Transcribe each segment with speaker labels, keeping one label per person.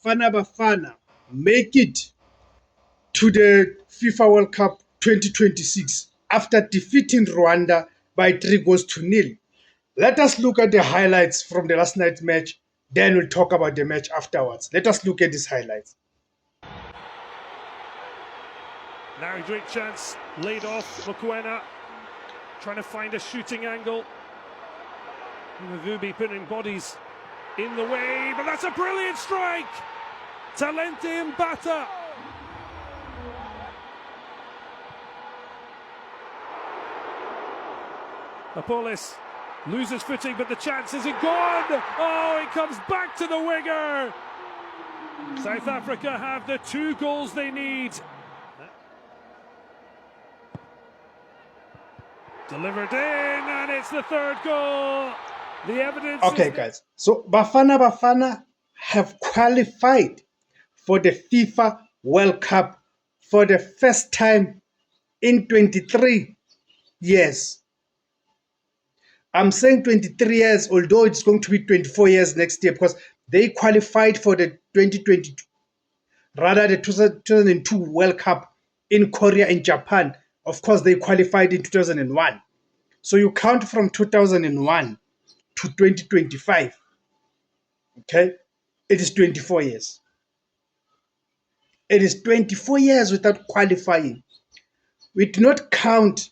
Speaker 1: Bafana Bafana make it to the FIFA World Cup 2026 after defeating Rwanda by 3-0. Let us look at the highlights from the last night's match, then we'll talk about the match afterwards. Let us look at these highlights.
Speaker 2: Now great chance, laid off Mokoena, trying to find a shooting angle. Mavubi putting bodies in the way, but that's a brilliant strike! Talente Mbata. Apolis loses footing, but the chance isn't gone! Oh, it comes back to the winger! South Africa have the 2 goals they need. Delivered in, and it's the 3rd goal. The evidence.
Speaker 1: Okay, guys. So Bafana Bafana have qualified for the FIFA World Cup for the first time in 23 years. I'm saying 23 years, although it's going to be 24 years next year, because they qualified for the 2022, rather the 2002 World Cup in Korea and Japan. Of course, they qualified in 2001. So you count from 2001 to 2025. Okay? It is 24 years. It is 24 years without qualifying. We do not count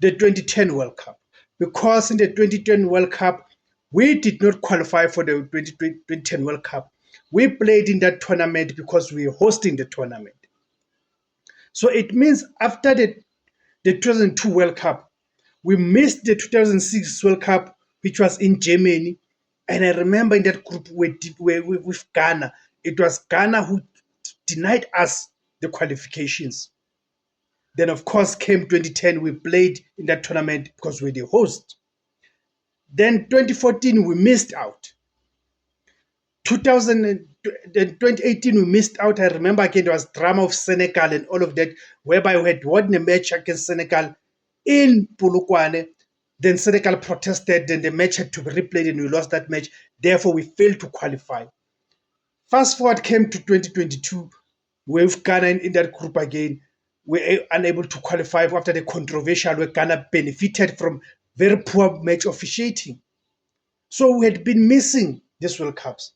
Speaker 1: the 2010 World Cup, because in the 2010 World Cup, we did not qualify for the 2010 World Cup. We played in that tournament because we were hosting the tournament. So it means after the 2002 World Cup, we missed the 2006 World Cup, which was in Germany. And I remember in that group with Ghana, it was Ghana who denied us the qualifications. Then, of course, came 2010, we played in that tournament because we were the host. Then 2014, we missed out. 2018, we missed out. I remember again, there was drama of Senegal and all of that, whereby we had won a match against Senegal in Polokwane. Then Senegal protested, then the match had to be replayed and we lost that match. Therefore, we failed to qualify. Fast forward came to 2022, with Ghana in that group again. We were unable to qualify after the controversial where Ghana benefited from very poor match officiating. So we had been missing these World Cups.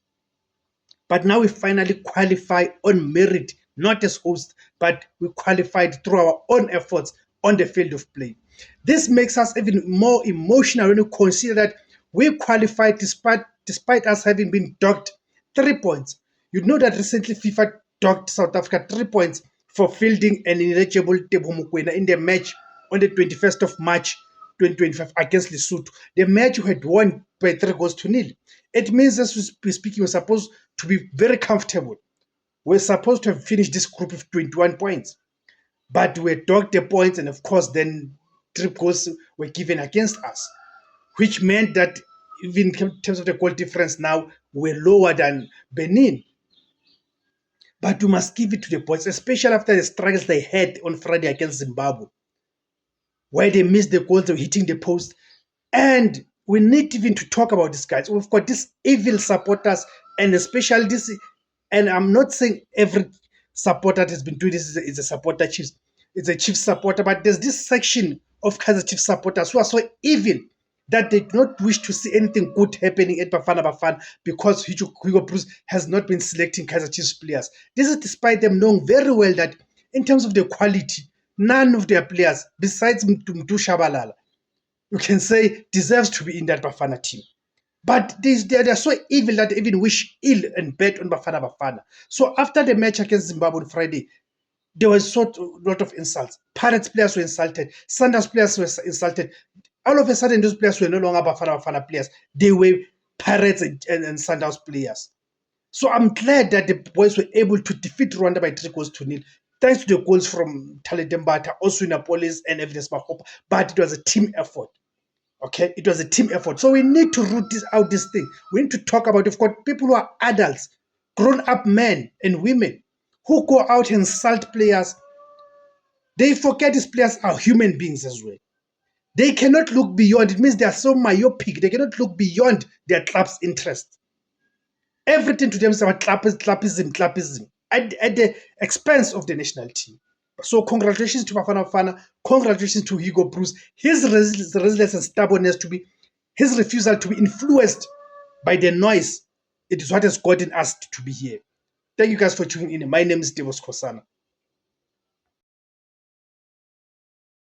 Speaker 1: But now we finally qualify on merit, not as host, but we qualified through our own efforts on the field of play. This makes us even more emotional when you consider that we qualified despite us having been docked 3 points. You know that recently FIFA docked South Africa 3 points for fielding an ineligible Teboho Mokoena in the match on the 21st of March 2025 against Lesotho. The match we had won by 3-0. It means, as we speaking, we're supposed to be very comfortable. We're supposed to have finished this group with 21 points. But we docked the points, and of course, then 3 goals were given against us, which meant that even in terms of the goal difference now, we're lower than Benin. But we must give it to the boys, especially after the struggles they had on Friday against Zimbabwe, where they missed the goals, they were hitting the post. And we need even to talk about these guys. We've got these evil supporters, and especially this, and I'm not saying every supporter that has been doing this is a supporter Chiefs. It's a Chiefs supporter, but there's this section of Kaizer Chiefs supporters who are so evil that they do not wish to see anything good happening at Bafana Bafana because Hugo Broos has not been selecting Kaizer Chiefs players. This is despite them knowing very well that in terms of their quality, none of their players, besides Mtu Shabalala, you can say deserves to be in that Bafana team. But they're so evil that they even wish ill and bad on Bafana Bafana. So after the match against Zimbabwe on Friday, there was a lot of insults. Pirates players were insulted. Sundowns players were insulted. All of a sudden, those players were no longer Bafana players. They were Pirates and Sundowns players. So I'm glad that the boys were able to defeat Rwanda by 3-0, thanks to the goals from Talente Mbata, also in Apolis and Evidence Mahopa. But it was a team effort. Okay, it was a team effort. So we need to root out this thing. We need to talk about it. We've got people who are adults, grown-up men and women who go out and insult players. They forget these players are human beings as well. They cannot look beyond. It means they are so myopic. They cannot look beyond their club's interest. Everything to them is about clappism at the expense of the national team. So congratulations to Bafana Bafana, congratulations to Hugo Bruce. His resilience and stubbornness his refusal to be influenced by the noise, it is what has gotten us to be here. Thank you guys for tuning in. My name is Devos Kosana.